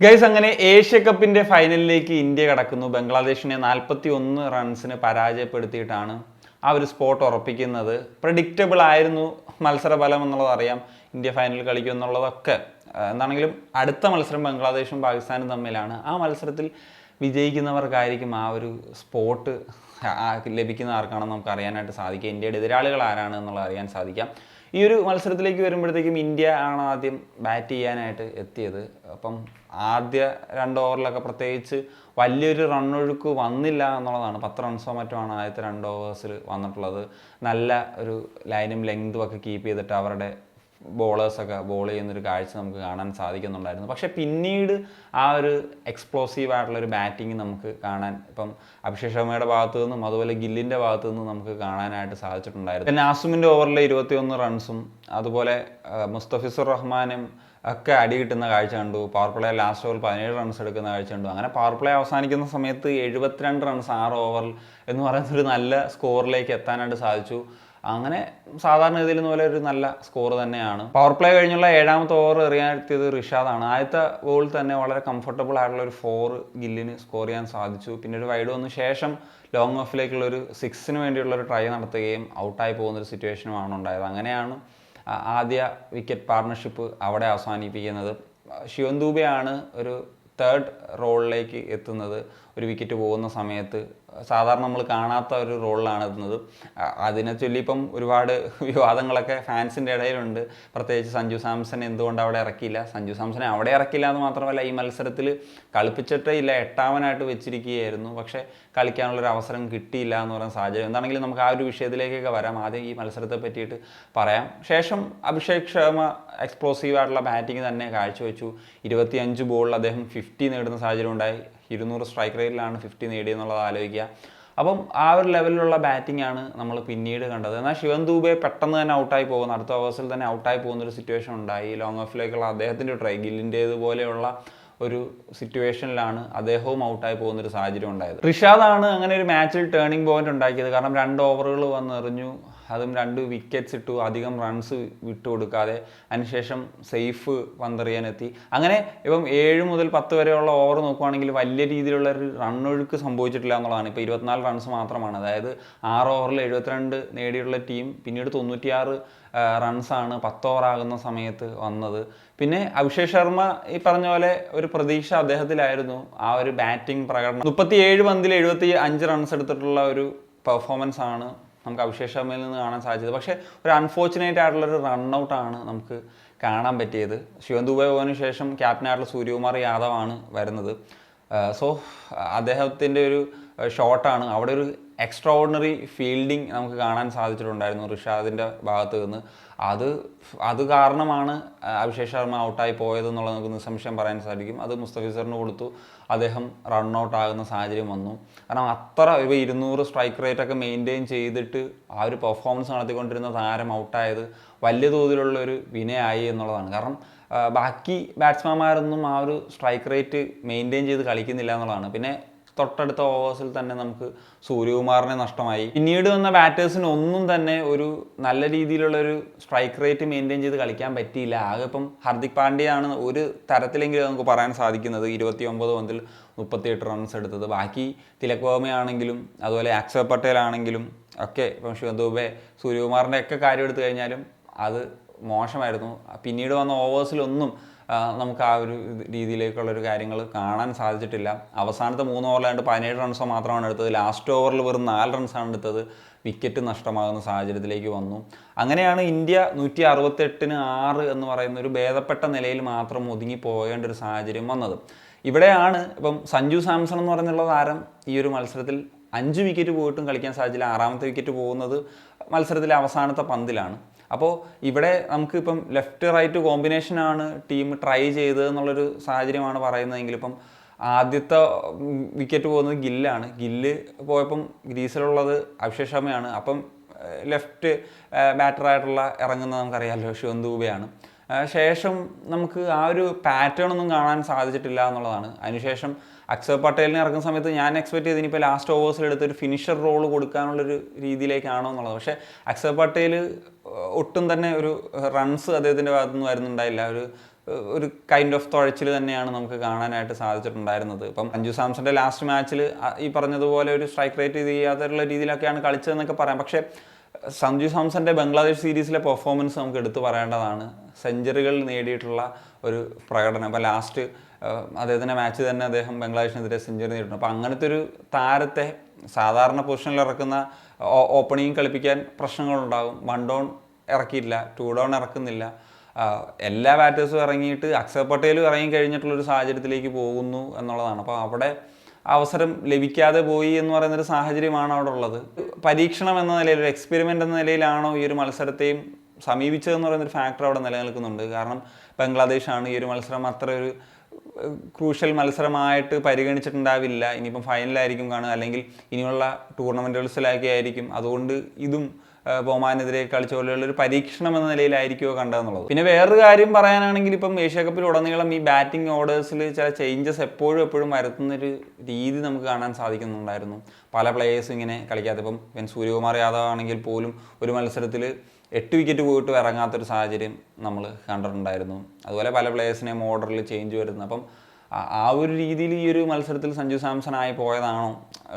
Guys, അങ്ങനെ Asia കപ്പിന്റെ ഫൈനലിലേക്ക് ഇന്ത്യ കടക്കുന്നു. ബംഗ്ലാദേശിനെ 41 റൺസിന് പരാജയപ്പെടുത്തിയിട്ടാണ് ആ ഒരു സ്പോട്ട് ഉറപ്പിക്കുന്നത്. പ്രഡിക്റ്റബിൾ ആയിരുന്നു മത്സരഫലം എന്നുള്ളത് അറിയാം. ഇന്ത്യ ഫൈനൽ കളിക്കും എന്നുള്ളതൊക്കെ എന്താണെങ്കിലും അടുത്ത മത്സരം ബംഗ്ലാദേശും പാകിസ്ഥാനും തമ്മിലാണ്. ആ മത്സരത്തിൽ വിജയിക്കുന്നവർക്കായിരിക്കും ആ ഒരു സ്പോട്ട് ലഭിക്കുന്ന ആർക്കാണെന്ന് നമുക്ക് അറിയാനായിട്ട് സാധിക്കുക. ഇന്ത്യയുടെ എതിരാളികൾ ആരാണ് എന്നുള്ളത് അറിയാൻ സാധിക്കാം. ഈ ഒരു മത്സരത്തിലേക്ക് വരുമ്പോഴത്തേക്കും ഇന്ത്യ ആണ് ആദ്യം ബാറ്റ് ചെയ്യാനായിട്ട് എത്തിയത്. അപ്പം ആദ്യ 2 ഓവറിലൊക്കെ പ്രത്യേകിച്ച് വലിയൊരു റണ്ണൊഴുക്ക് വന്നില്ല എന്നുള്ളതാണ്. 10 റൺസോ മറ്റോ ആണ് ആദ്യത്തെ 2 ഓവേഴ്സിൽ വന്നിട്ടുള്ളത്. നല്ല ഒരു ലൈനും ലെങ്തും ഒക്കെ കീപ്പ് ചെയ്തിട്ട് അവരുടെ ബോളേഴ്സൊക്കെ ബോൾ ചെയ്യുന്നൊരു കാഴ്ച നമുക്ക് കാണാൻ സാധിക്കുന്നുണ്ടായിരുന്നു. പക്ഷേ പിന്നീട് ആ ഒരു എക്സ്പ്ലോസീവ് ആയിട്ടുള്ളൊരു ബാറ്റിംഗ് നമുക്ക് കാണാൻ ഇപ്പം അഭിഷേക് ശർമ്മയുടെ ഭാഗത്തു നിന്നും അതുപോലെ ഗില്ലിൻ്റെ ഭാഗത്തു നിന്നും നമുക്ക് കാണാനായിട്ട് സാധിച്ചിട്ടുണ്ടായിരുന്നു. പിന്നെ ആസുമിൻ്റെ ഓവറിലെ 21 റൺസും അതുപോലെ മുസ്തഫിസുർ റഹ്മാനും ഒക്കെ അടി കിട്ടുന്ന കാഴ്ച കണ്ടു. പവർ പ്ലേ ലാസ്റ്റ് ഓവറിൽ 17 റൺസ് എടുക്കുന്ന കാഴ്ച കണ്ടു. അങ്ങനെ പവർ പ്ലേ അവസാനിക്കുന്ന സമയത്ത് 72 റൺസ് 6 ഓവറിൽ എന്ന് പറയുന്നൊരു നല്ല സ്കോറിലേക്ക് എത്താനായിട്ട് സാധിച്ചു. അങ്ങനെ സാധാരണ ഗതിയിൽ പോലെ ഒരു നല്ല സ്കോർ തന്നെയാണ്. പവർ പ്ലേ കഴിഞ്ഞുള്ള 7ാമത്തെ ഓവർ എറിയാനെത്തിയത് റിഷാദാണ്. ആദ്യത്തെ ബോൾ തന്നെ വളരെ കംഫർട്ടബിൾ ആയിട്ടുള്ള ഒരു 4 ഗില്ലിന് സ്കോർ ചെയ്യാൻ സാധിച്ചു. പിന്നെ ഒരു വൈഡ് വന്ന ശേഷം ലോങ് ഓഫിലേക്കുള്ളൊരു 6ന് വേണ്ടിയുള്ളൊരു ട്രൈ നടത്തുകയും ഔട്ടായി പോകുന്നൊരു സിറ്റുവേഷനുമാണ് ഉണ്ടായത്. അങ്ങനെയാണ് ആദ്യ വിക്കറ്റ് പാർട്ണർഷിപ്പ് അവിടെ അവസാനിപ്പിക്കുന്നത്. ശിവൻ ദൂബെയാണ് ഒരു 3rd റോളിലേക്ക് എത്തുന്നത്. ഒരു വിക്കറ്റ് പോകുന്ന സമയത്ത് സാധാരണ നമ്മൾ കാണാത്ത ഒരു റോളിലാണ് എത്തുന്നത്. അതിനെ ചൊല്ലി ഇപ്പം ഒരുപാട് വിവാദങ്ങളൊക്കെ ഫാൻസിൻ്റെ ഇടയിലുണ്ട്. പ്രത്യേകിച്ച് സഞ്ജു സാംസൺ എന്തുകൊണ്ട് അവിടെ ഇറക്കിയില്ല. സഞ്ജു സാംസനെ അവിടെ ഇറക്കില്ല എന്ന് മാത്രമല്ല, ഈ മത്സരത്തിൽ കളിപ്പിച്ചിട്ടേ ഇല്ല, 8ാമനായിട്ട് വെച്ചിരിക്കുകയായിരുന്നു. പക്ഷേ കളിക്കാനുള്ളൊരു അവസരം കിട്ടിയില്ല എന്ന് പറയുന്ന സാഹചര്യം. എന്താണെങ്കിലും നമുക്ക് ആ ഒരു വിഷയത്തിലേക്കൊക്കെ വരാം. ആദ്യം ഈ മത്സരത്തെ പറ്റിയിട്ട് പറയാം. ശേഷം അഭിഷേക് ശർമ്മ എക്സ്പ്ലോസീവ് ആയിട്ടുള്ള ബാറ്റിംഗ് തന്നെ കാഴ്ചവെച്ചു. 25 ബോളിൽ അദ്ദേഹം 50 നേടുന്ന സാഹചര്യം ഉണ്ടായി. 200 സ്ട്രൈക്ക് റേറ്റിലാണ് 50 നേടിയെന്നുള്ളത് ആലോചിക്കുക. അപ്പം ആ ഒരു ലെവലിലുള്ള ബാറ്റിംഗ് ആണ് നമ്മൾ പിന്നീട് കണ്ടത്. എന്നാൽ ശിവൻ ദൂബെ പെട്ടെന്ന് തന്നെ ഔട്ടായി പോകുന്നു. അടുത്ത ഓവേഴ്സിൽ തന്നെ ഔട്ടായി പോകുന്നൊരു സിറ്റുവേഷൻ ഉണ്ടായി. ലോങ് ഓഫിലേക്കുള്ള അദ്ദേഹത്തിൻ്റെ ട്രൈ ഗില്ലിൻ്റേതുപോലെയുള്ള ഒരു സിറ്റുവേഷനിലാണ് അദ്ദേഹവും ഔട്ടായി പോകുന്നൊരു സാഹചര്യം ഉണ്ടായത്. റിഷാദാണ് അങ്ങനെ ഒരു മാച്ചിൽ ടേണിംഗ് പോയിന്റ് ഉണ്ടാക്കിയത്. കാരണം 2 ഓവറുകൾ വന്നെറിഞ്ഞു, അതും 2 വിക്കറ്റ്സ് ഇട്ടു, അധികം റൺസ് വിട്ടുകൊടുക്കാതെ. അതിനുശേഷം സേഫ് പന്തെറിയാനെത്തി. അങ്ങനെ ഇപ്പം 7 മുതൽ 10 വരെയുള്ള ഓവർ നോക്കുവാണെങ്കിൽ വലിയ രീതിയിലുള്ള ഒരു റണ്ണൊഴുക്ക് സംഭവിച്ചിട്ടില്ല എന്നുള്ളതാണ്. ഇപ്പോൾ 24 റൺസ് മാത്രമാണ്. അതായത് 6 ഓവറിൽ 72 നേടിയിട്ടുള്ള ടീം പിന്നീട് 96 റൺസാണ് 10 ഓവറാകുന്ന സമയത്ത് വന്നത്. പിന്നെ അഭിഷേക് ശർമ്മ ഈ പറഞ്ഞ പോലെ ഒരു പ്രതീക്ഷ അദ്ദേഹത്തിലായിരുന്നു. ആ ഒരു ബാറ്റിംഗ് പ്രകടനം 37 പന്തിൽ 75 റൺസ് എടുത്തിട്ടുള്ള ഒരു പെർഫോമൻസ് ആണ് നമുക്ക് അഭിഷേക് ശർമ്മയിൽ നിന്ന് കാണാൻ സാധിച്ചത്. പക്ഷേ ഒരു അൺഫോർച്ചുനേറ്റ് ആയിട്ടുള്ളൊരു റണ്ണൗട്ടാണ് നമുക്ക് കാണാൻ പറ്റിയത്. ശിവൻ ദുബെ പോയതിനു ശേഷം ക്യാപ്റ്റനായിട്ടുള്ള സൂര്യകുമാർ യാദവ് ആണ് വരുന്നത്. സോ അദ്ദേഹത്തിൻ്റെ ഒരു ഷോട്ടാണ് അവിടെ ഒരു എക്സ്ട്രാ ഓർഡിനറി ഫീൽഡിങ് നമുക്ക് കാണാൻ സാധിച്ചിട്ടുണ്ടായിരുന്നു റിഷാദിൻ്റെ ഭാഗത്ത് നിന്ന്. അത് കാരണമാണ് അഭിഷേക് ശർമ്മ ഔട്ടായി പോയതെന്നുള്ളത് നമുക്ക് നിസ്സംശയം പറയാൻ സാധിക്കും. അത് മുസ്തഫിസറിന് കൊടുത്തു, അദ്ദേഹം റണ്ണൗട്ട് ആകുന്ന സാഹചര്യം വന്നു. കാരണം അത്ര 200 സ്ട്രൈക്ക് റേറ്റ് ഒക്കെ മെയിൻറ്റെയിൻ ചെയ്തിട്ട് ആ ഒരു പെർഫോമൻസ് നടത്തിക്കൊണ്ടിരുന്ന താരം ഔട്ടായത് വലിയ തോതിലുള്ളൊരു വിനയായി എന്നുള്ളതാണ്. കാരണം ബാക്കി ബാറ്റ്സ്മാൻമാരൊന്നും ആ ഒരു സ്ട്രൈക്ക് റേറ്റ് മെയിൻറ്റെയിൻ ചെയ്ത് കളിക്കുന്നില്ല എന്നുള്ളതാണ്. പിന്നെ തൊട്ടടുത്ത ഓവേഴ്സിൽ തന്നെ നമുക്ക് സൂര്യകുമാറിനെ നഷ്ടമായി. പിന്നീട് വന്ന ബാറ്റേഴ്സിന് ഒന്നും തന്നെ ഒരു നല്ല രീതിയിലുള്ളൊരു സ്ട്രൈക്ക് റേറ്റ് മെയിൻറ്റെയിൻ ചെയ്ത് കളിക്കാൻ പറ്റിയില്ല. ആകെ ഇപ്പം ഹർദിക് പാണ്ഡ്യയാണ് ഒരു തരത്തിലെങ്കിലും നമുക്ക് പറയാൻ സാധിക്കുന്നത്. 29 പന്തിൽ 38 റൺസ് എടുത്തത്. ബാക്കി തിലക് വർമ്മയാണെങ്കിലും അതുപോലെ അക്ഷർ പട്ടേൽ ആണെങ്കിലും ഒക്കെ ഇപ്പം ശിവൻ ദുബെ, സൂര്യകുമാറിൻ്റെ ഒക്കെ കാര്യം എടുത്തു കഴിഞ്ഞാലും അത് മോശമായിരുന്നു. പിന്നീട് വന്ന ഓവേഴ്സിലൊന്നും നമുക്ക് ആ ഒരു രീതിയിലേക്കുള്ളൊരു കാര്യങ്ങൾ കാണാൻ സാധിച്ചിട്ടില്ല. അവസാനത്തെ 3 ഓവറിലാണ്ട് 17 റൺസോ മാത്രമാണ് എടുത്തത്. ലാസ്റ്റ് ഓവറിൽ വെറും 4 റൺസാണ് എടുത്തത്. വിക്കറ്റ് നഷ്ടമാകുന്ന സാഹചര്യത്തിലേക്ക് വന്നു. അങ്ങനെയാണ് ഇന്ത്യ 168-ന് 6 എന്ന് പറയുന്ന ഒരു ഭേദപ്പെട്ട നിലയിൽ മാത്രം ഒതുങ്ങി പോകേണ്ട ഒരു സാഹചര്യം വന്നത്. ഇവിടെയാണ് ഇപ്പം സഞ്ജു സാംസൺ എന്ന് പറഞ്ഞുള്ള താരം ഈ ഒരു മത്സരത്തിൽ 5 വിക്കറ്റ് പോയിട്ടും കളിക്കാൻ സാധിച്ചില്ല. 6ാമത്തെ വിക്കറ്റ് പോകുന്നത് മത്സരത്തിലെ അവസാനത്തെ പന്തിലാണ്. അപ്പോൾ ഇവിടെ നമുക്കിപ്പം ലെഫ്റ്റ് റൈറ്റ് കോമ്പിനേഷനാണ് ടീം ട്രൈ ചെയ്തത് എന്നുള്ളൊരു സാഹചര്യമാണ് പറയുന്നതെങ്കിൽ ഇപ്പം ആദ്യത്തെ വിക്കറ്റ് പോകുന്നത് ഗില്ലാണ്. ഗില്ല് പോയപ്പം ഗ്രീസിലുള്ളത് അഭിഷേക് ശർമ്മയാണ്. അപ്പം ലെഫ്റ്റ് ബാറ്ററായിട്ടുള്ള ഇറങ്ങുന്നത് നമുക്കറിയാമല്ലോ ശിവൻ ദൂബെയാണ്. ശേഷം നമുക്ക് ആ ഒരു പാറ്റേൺ ഒന്നും കാണാൻ സാധിച്ചിട്ടില്ല എന്നുള്ളതാണ്. അതിനുശേഷം അക്ഷർ പട്ടേലിനെ ഇറക്കുന്ന സമയത്ത് ഞാൻ എക്സ്പെക്ട് ചെയ്ത് ഇനിയിപ്പോൾ ലാസ്റ്റ് ഓവേഴ്സിൽ എടുത്തൊരു ഫിനിഷർ റോൾ കൊടുക്കാനുള്ളൊരു രീതിയിലേക്കാണോ എന്നുള്ളത്. പക്ഷേ അക്ഷർ പട്ടേൽ ഒട്ടും തന്നെ ഒരു റൺസ് അദ്ദേഹത്തിൻ്റെ ഭാഗത്തുനിന്ന് വരുന്നുണ്ടായില്ല. ഒരു കൈൻഡ് ഓഫ് തുഴച്ചിൽ തന്നെയാണ് നമുക്ക് കാണാനായിട്ട് സാധിച്ചിട്ടുണ്ടായിരുന്നത്. ഇപ്പം സഞ്ജു സാംസന്റെ ലാസ്റ്റ് മാച്ചിൽ ഈ പറഞ്ഞതുപോലെ ഒരു സ്ട്രൈക്ക് റേറ്റ് ചെയ്യാതെയുള്ള രീതിയിലൊക്കെയാണ് കളിച്ചതെന്നൊക്കെ പറയാം. പക്ഷേ സഞ്ജു സാംസന്റെ ബംഗ്ലാദേശ് സീരീസിലെ പെർഫോമൻസ് നമുക്ക് എടുത്തു പറയേണ്ടതാണ്. സെഞ്ചുറികൾ നേടിയിട്ടുള്ള ഒരു പ്രകടനം. അപ്പോൾ ലാസ്റ്റ് അദ്ദേഹത്തിൻ്റെ മാച്ച് തന്നെ അദ്ദേഹം ബംഗ്ലാദേശിനെതിരെ സെഞ്ചുറി നേടിയിട്ടുണ്ട്. അപ്പോൾ അങ്ങനത്തെ ഒരു താരത്തെ സാധാരണ പൊസിഷനിൽ ഇറക്കുന്ന ഓപ്പണിങ് കളിപ്പിക്കാൻ പ്രശ്നങ്ങളുണ്ടാകും. 1 ഡൗൺ ഇറക്കിയില്ല, 2 ഡൗൺ ഇറക്കുന്നില്ല. എല്ലാ ബാറ്റേഴ്സും ഇറങ്ങിയിട്ട് അക്ഷർ പട്ടേലും ഇറങ്ങി കഴിഞ്ഞിട്ടുള്ളൊരു സാഹചര്യത്തിലേക്ക് പോകുന്നു എന്നുള്ളതാണ്. അപ്പോൾ അവിടെ അവസരം ലഭിക്കാതെ പോയി എന്ന് പറയുന്നൊരു സാഹചര്യമാണ് അവിടെ ഉള്ളത്. പരീക്ഷണം എന്ന നിലയിൽ, ഒരു എക്സ്പെരിമെൻ്റ് എന്ന നിലയിലാണോ ഈ ഒരു മത്സരത്തെയും സമീപിച്ചതെന്ന് പറയുന്നൊരു ഫാക്ടർ അവിടെ നിലനിൽക്കുന്നുണ്ട്. കാരണം ബംഗ്ലാദേശാണ് ഈ ഒരു മത്സരം അത്ര ഒരു ക്രൂഷ്യൽ മത്സരമായിട്ട് പരിഗണിച്ചിട്ടുണ്ടാവില്ല. ഇനിയിപ്പം ഫൈനലായിരിക്കും കാണുക, അല്ലെങ്കിൽ ഇനിയുള്ള ടൂർണമെൻറ്റുകളിലൊക്കെ ആയിരിക്കും. അതുകൊണ്ട് ഇതും ഒമാനെതിരെ കളിച്ച പോലെയുള്ളൊരു പരീക്ഷണം എന്ന നിലയിലായിരിക്കുമോ കണ്ടതെന്നുള്ളത്. പിന്നെ വേറൊരു കാര്യം പറയാനാണെങ്കിൽ ഇപ്പം ഏഷ്യ കപ്പിൽ ഉടനീളം ഈ ബാറ്റിംഗ് ഓർഡേഴ്സിൽ ചില ചേഞ്ചസ് എപ്പോഴും വരുത്തുന്നൊരു രീതി നമുക്ക് കാണാൻ സാധിക്കുന്നുണ്ടായിരുന്നു. പല പ്ലേയേഴ്സും ഇങ്ങനെ കളിക്കാത്ത, ഇപ്പം സൂര്യകുമാർ യാദവ് ആണെങ്കിൽ പോലും ഒരു മത്സരത്തിൽ 8 വിക്കറ്റ് പോയിട്ട് ഇറങ്ങാത്തൊരു സാഹചര്യം നമ്മൾ കണ്ടിട്ടുണ്ടായിരുന്നു. അതുപോലെ പല പ്ലേയേഴ്സിനെയും ഓർഡറിൽ ചേഞ്ച് വരുന്നത്. അപ്പം ആ ഒരു രീതിയിൽ ഈ ഒരു മത്സരത്തിൽ സഞ്ജു സാംസൺ ആയി പോയതാണോ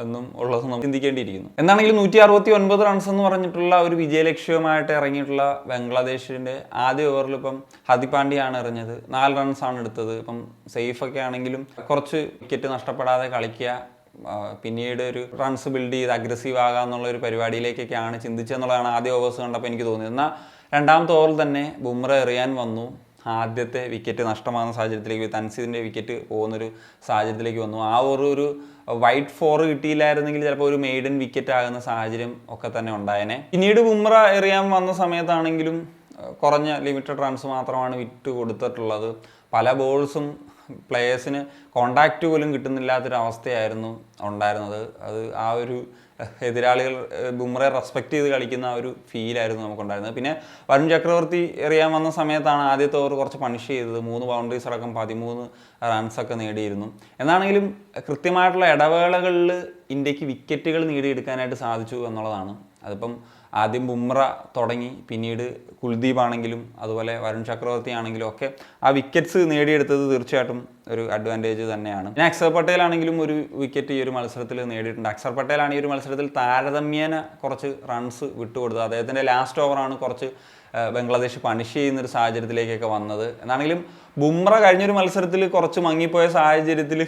എന്നും ഉള്ളത് നമുക്ക് ചിന്തിക്കേണ്ടിയിരിക്കുന്നു. എന്താണെങ്കിലും 169 റൺസ് എന്ന് പറഞ്ഞിട്ടുള്ള ഒരു വിജയലക്ഷ്യവുമായിട്ട് ഇറങ്ങിയിട്ടുള്ള ബംഗ്ലാദേശിൻ്റെ ആദ്യ ഓവറിൽ ഇപ്പം ഹാർദിക് പാണ്ഡ്യയാണ് എറിഞ്ഞത്. 4 റൺസാണ് എടുത്തത്. ഇപ്പം സേഫൊക്കെ ആണെങ്കിലും കുറച്ച് വിക്കറ്റ് നഷ്ടപ്പെടാതെ കളിക്കുക, പിന്നീട് ഒരു റൺസ് ബിൽഡ് ചെയ്ത് അഗ്രസീവ് ആകാം എന്നുള്ള ഒരു പരിപാടിയിലേക്കൊക്കെയാണ് ചിന്തിച്ചെന്നുള്ളതാണ് ആദ്യ ഓവേഴ്സ് കണ്ടപ്പോൾ എനിക്ക് തോന്നിയത്. എന്നാൽ രണ്ടാമത്തെ ഓവറിൽ തന്നെ ബുംറ എറിയാൻ വന്നു. ആദ്യത്തെ വിക്കറ്റ് നഷ്ടമാകുന്ന സാഹചര്യത്തിലേക്ക്, തൻസീദിൻ്റെ വിക്കറ്റ് പോകുന്നൊരു സാഹചര്യത്തിലേക്ക് വന്നു. ആ ഒരു വൈറ്റ് 4 കിട്ടിയില്ലായിരുന്നെങ്കിൽ ചിലപ്പോൾ ഒരു മെയ്ഡൻ വിക്കറ്റ് ആകുന്ന സാഹചര്യം ഒക്കെ തന്നെ ഉണ്ടായേനെ. പിന്നീട് ബുംറ എറിയാൻ വന്ന സമയത്താണെങ്കിലും കുറഞ്ഞ ലിമിറ്റഡ് റൺസ് മാത്രമാണ് വിറ്റ് കൊടുത്തിട്ടുള്ളത്. പല ബോൾസും പ്ലേയേഴ്സിന് കോണ്ടാക്റ്റ് പോലും കിട്ടുന്നില്ലാത്തൊരവസ്ഥയായിരുന്നു ഉണ്ടായിരുന്നത്. അത് ആ ഒരു എതിരാളികൾ ബുംറയെ റെസ്പെക്റ്റ് ചെയ്ത് കളിക്കുന്ന ആ ഒരു ഫീലായിരുന്നു നമുക്കുണ്ടായിരുന്നത്. പിന്നെ വരുൺ ചക്രവർത്തി എറിയാൻ വന്ന സമയത്താണ് ആദ്യത്തെ ഓവർ കുറച്ച് പണിഷ് ചെയ്തത്. 3 ബൗണ്ടറീസ് അടക്കം 13 റൺസൊക്കെ നേടിയിരുന്നു. എന്നാണെങ്കിലും കൃത്യമായിട്ടുള്ള ഇടവേളകളിൽ ഇന്ത്യക്ക് വിക്കറ്റുകൾ നേടിയെടുക്കാനായിട്ട് സാധിച്ചു എന്നുള്ളതാണ്. അതിപ്പം ആദ്യം ബുംറ തുടങ്ങി, പിന്നീട് കുൽദീപ് ആണെങ്കിലും അതുപോലെ വരുൺ ചക്രവർത്തി ആണെങ്കിലും ഒക്കെ ആ വിക്കറ്റ്സ് നേടിയെടുത്തത് തീർച്ചയായിട്ടും ഒരു അഡ്വാൻറ്റേജ് തന്നെയാണ്. പിന്നെ അക്ഷർ പട്ടേൽ ആണെങ്കിലും ഒരു വിക്കറ്റ് ഈ ഒരു മത്സരത്തിൽ നേടിയിട്ടുണ്ട്. അക്ഷർ പട്ടേലാണ് ഈ ഒരു മത്സരത്തിൽ താരതമ്യേന കുറച്ച് റൺസ് വിട്ടുകൊടുത്തത്. അദ്ദേഹത്തിൻ്റെ ലാസ്റ്റ് ഓവറാണ് കുറച്ച് ബംഗ്ലാദേശ് പണിഷ് ചെയ്യുന്നൊരു സാഹചര്യത്തിലേക്കൊക്കെ വന്നത്. എന്നാണെങ്കിലും ബുംറ കഴിഞ്ഞൊരു മത്സരത്തിൽ കുറച്ച് മങ്ങിപ്പോയ സാഹചര്യത്തിൽ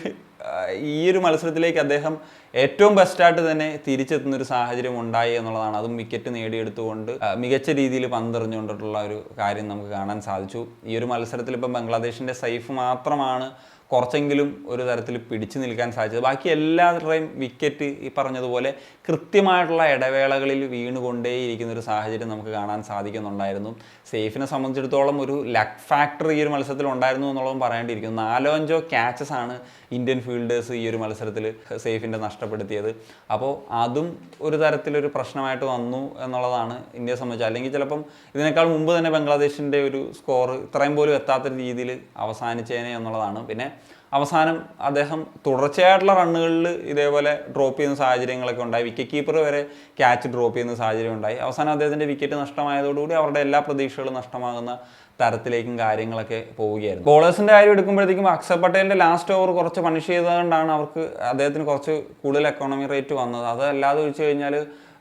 ഈ ഒരു മത്സരത്തിലേക്ക് അദ്ദേഹം ഏറ്റവും ബെസ്റ്റായിട്ട് തന്നെ തിരിച്ചെത്തുന്നൊരു സാഹചര്യം ഉണ്ടായി എന്നുള്ളതാണ്. അതും വിക്കറ്റ് നേടിയെടുത്തുകൊണ്ട് മികച്ച രീതിയിൽ പന്തെറിഞ്ഞുകൊണ്ടിട്ടുള്ള ഒരു കാര്യം നമുക്ക് കാണാൻ സാധിച്ചു. ഈ ഒരു മത്സരത്തിൽ ഇപ്പം ബംഗ്ലാദേശിൻ്റെ സൈഫ് മാത്രമാണ് കുറച്ചെങ്കിലും ഒരു തരത്തിൽ പിടിച്ചു നിൽക്കാൻ സാധിച്ചത്. ബാക്കി എല്ലാവരുടെയും വിക്കറ്റ് ഈ പറഞ്ഞതുപോലെ കൃത്യമായിട്ടുള്ള ഇടവേളകളിൽ വീണുകൊണ്ടേയിരിക്കുന്ന ഒരു സാഹചര്യം നമുക്ക് കാണാൻ സാധിക്കുന്നുണ്ടായിരുന്നു. സേഫിനെ സംബന്ധിച്ചിടത്തോളം ഒരു ലക്ക് ഫാക്ടർ ഈ ഒരു മത്സരത്തിൽ ഉണ്ടായിരുന്നു എന്നുള്ളതും പറയേണ്ടിയിരിക്കുന്നു. 4-5 ക്യാച്ചസ് ആണ് ഇന്ത്യൻ ഫീൽഡേഴ്സ് ഈ ഒരു മത്സരത്തിൽ സേഫിൻ്റെ നഷ്ടപ്പെടുത്തിയത്. അപ്പോൾ അതും ഒരു തരത്തിലൊരു പ്രശ്നമായിട്ട് വന്നു എന്നുള്ളതാണ് ഇന്ത്യയെ സംബന്ധിച്ച്. അല്ലെങ്കിൽ ചിലപ്പം ഇതിനേക്കാൾ മുമ്പ് തന്നെ ബംഗ്ലാദേശിൻ്റെ ഒരു സ്കോർ ഇത്രയും പോലും എത്താത്ത രീതിയിൽ അവസാനിച്ചേനെ എന്നുള്ളതാണ്. പിന്നെ അവസാനം അദ്ദേഹം തുടർച്ചയായിട്ടുള്ള റണ്ണുകളിൽ ഇതേപോലെ ഡ്രോപ്പ് ചെയ്യുന്ന സാഹചര്യങ്ങളൊക്കെ ഉണ്ടായി. വിക്കറ്റ് കീപ്പർ വരെ ക്യാച്ച് ഡ്രോപ്പ് ചെയ്യുന്ന സാഹചര്യം ഉണ്ടായി. അവസാനം അദ്ദേഹത്തിൻ്റെ വിക്കറ്റ് നഷ്ടമായതോടുകൂടി അവരുടെ എല്ലാ പ്രതീക്ഷകളും നഷ്ടമാകുന്ന തരത്തിലേക്കും കാര്യങ്ങളൊക്കെ പോവുകയായിരുന്നു. ബോളേഴ്സിൻ്റെ കാര്യം എടുക്കുമ്പോഴത്തേക്കും അക്ഷർ പട്ടേലിൻ്റെ ലാസ്റ്റ് ഓവർ കുറച്ച് പണിഷ് ചെയ്തുകൊണ്ടാണ് അവർക്ക് അദ്ദേഹത്തിന് കുറച്ച് കൂടുതൽ എക്കോണമി റേറ്റ് വന്നത്. അതല്ലാതെ ഒഴിച്ചു കഴിഞ്ഞാൽ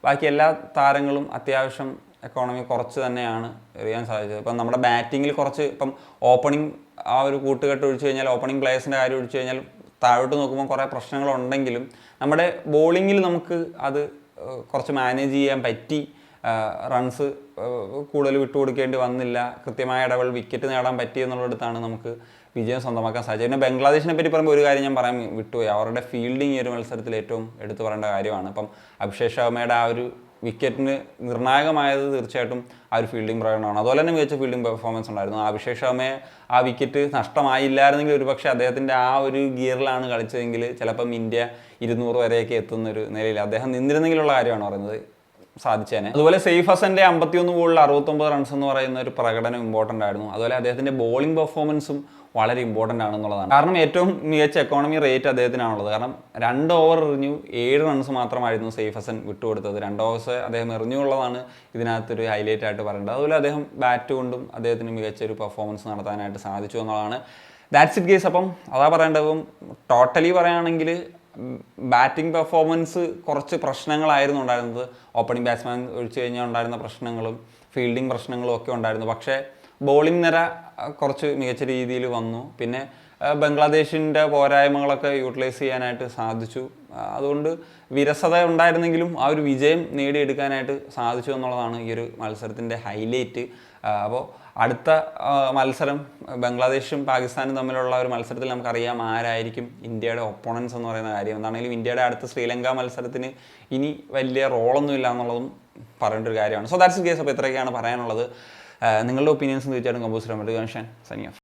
ബാക്കി എല്ലാ താരങ്ങളും അത്യാവശ്യം എക്കോണമി കുറച്ച് തന്നെയാണ് എറിയാൻ സാധിച്ചത്. ഇപ്പം നമ്മുടെ ബാറ്റിങ്ങിൽ കുറച്ച് ഇപ്പം ഓപ്പണിംഗ് ആ ഒരു കൂട്ടുകെട്ട് ഒഴിച്ചു കഴിഞ്ഞാൽ, ഓപ്പണിംഗ് പ്ലേയേഴ്സിൻ്റെ കാര്യം ഒഴിച്ചു കഴിഞ്ഞാൽ താഴോട്ട് നോക്കുമ്പോൾ കുറേ പ്രശ്നങ്ങളുണ്ടെങ്കിലും നമ്മുടെ ബോളിങ്ങിൽ നമുക്ക് അത് കുറച്ച് മാനേജ് ചെയ്യാൻ പറ്റി. റൺസ് കൂടുതൽ വിട്ടുകൊടുക്കേണ്ടി വന്നില്ല. കൃത്യമായ ഇടവേള വിക്കറ്റ് നേടാൻ പറ്റി എന്നുള്ളിടത്താണ് നമുക്ക് വിജയം സ്വന്തമാക്കാൻ സാധിച്ചത്. പിന്നെ ബംഗ്ലാദേശിനെ പറ്റി പറയുമ്പോൾ ഒരു കാര്യം ഞാൻ പറയാൻ വിട്ടുപോയി. അവരുടെ ഫീൽഡിങ് ഈ ഒരു മത്സരത്തിൽ ഏറ്റവും എടുത്തു പറയേണ്ട കാര്യമാണ്. ഇപ്പം അഭിഷേക് ശർമ്മയുടെ ആ ഒരു വിക്കറ്റിന് നിർണായകമായത് തീർച്ചയായിട്ടും ആ ഒരു ഫീൽഡിംഗ് പ്രകടനമാണ്. അതുപോലെ തന്നെ മികച്ച ഫീൽഡിംഗ് പെർഫോമൻസ് ഉണ്ടായിരുന്നു. അഭിഷേക് ശർമ്മയെ ആ വിക്കറ്റ് നഷ്ടമായില്ലായിരുന്നെങ്കിൽ ഒരുപക്ഷെ അദ്ദേഹത്തിൻ്റെ ആ ഒരു ഗിയറിലാണ് കളിച്ചതെങ്കിൽ ചിലപ്പം ഇന്ത്യ 200 വരെയൊക്കെ എത്തുന്നൊരു നിലയിൽ അദ്ദേഹം നിന്നിരുന്നെങ്കിലുള്ള കാര്യമാണ് പറയുന്നത്. സാധിച്ചേനെ. അതുപോലെ സെയ്ഫ് ഹസന്റെ 51 ബോളിൽ 69 റൺസ് എന്ന് പറയുന്ന ഒരു പ്രകടനം ഇമ്പോർട്ടൻ്റ് ആയിരുന്നു. അതുപോലെ അദ്ദേഹത്തിന്റെ ബോളിംഗ് പെർഫോമൻസും വളരെ ഇമ്പോർട്ടൻ്റ് ആണെന്നുള്ളതാണ്. കാരണം ഏറ്റവും മികച്ച എക്കോണമി റേറ്റ് അദ്ദേഹത്തിനാണുള്ളത്. കാരണം 2 ഓവർ എറിഞ്ഞു 7 റൺസ് മാത്രമായിരുന്നു സെയ്ഫ് ഹസൻ വിട്ടുകൊടുത്തത്. 2 ഓവേഴ്സ് അദ്ദേഹം എറിഞ്ഞുള്ളതാണ് ഇതിനകത്തൊരു ഹൈലൈറ്റ് ആയിട്ട് പറയേണ്ടത്. അതുപോലെ അദ്ദേഹം ബാറ്റ് കൊണ്ടും അദ്ദേഹത്തിന് മികച്ചൊരു പെർഫോമൻസ് നടത്താനായിട്ട് സാധിച്ചു എന്നുള്ളതാണ്. That's it guys. അപ്പം അതാ പറയേണ്ടതും ടോട്ടലി പറയുകയാണെങ്കിൽ ബാറ്റിംഗ് പെർഫോമൻസ് കുറച്ച് പ്രശ്നങ്ങളായിരുന്നു ഉണ്ടായിരുന്നത്. ഓപ്പണിംഗ് ബാറ്റ്സ്മാൻ ഒഴിച്ചു കഴിഞ്ഞാൽ ഉണ്ടായിരുന്ന പ്രശ്നങ്ങളും ഫീൽഡിംഗ് പ്രശ്നങ്ങളും ഒക്കെ ഉണ്ടായിരുന്നു. പക്ഷേ ബോളിംഗ് നിര കുറച്ച് മികച്ച രീതിയിൽ വന്നു. പിന്നെ ബംഗ്ലാദേശിൻ്റെ പോരായ്മകളൊക്കെ യൂട്ടിലൈസ് ചെയ്യാനായിട്ട് സാധിച്ചു. അതുകൊണ്ട് വിരസത ഉണ്ടായിരുന്നെങ്കിലും ആ ഒരു വിജയം നേടിയെടുക്കാനായിട്ട് സാധിച്ചു എന്നുള്ളതാണ് ഈ ഒരു മത്സരത്തിൻ്റെ ഹൈലൈറ്റ്. അപ്പോൾ അടുത്ത മത്സരം ബംഗ്ലാദേശും പാകിസ്ഥാനും തമ്മിലുള്ള ഒരു മത്സരത്തിൽ നമുക്കറിയാം ആരായിരിക്കും ഇന്ത്യയുടെ ഒപ്പോണൻസ് എന്ന് പറയുന്ന കാര്യം. എന്താണെങ്കിലും ഇന്ത്യയുടെ അടുത്ത ശ്രീലങ്ക മത്സരത്തിന് ഇനി വലിയ റോളൊന്നും ഇല്ല എന്നുള്ളതും പറയേണ്ട ഒരു കാര്യമാണ്. So that's case. അപ്പോൾ ഇത്രയൊക്കെയാണ് പറയാനുള്ളത്. നിങ്ങളുടെ ഒപ്പീനിയൻസ് തീർച്ചയായിട്ടും കമ്പോസ് ചെയ്യാൻ പറ്റും. Signing off.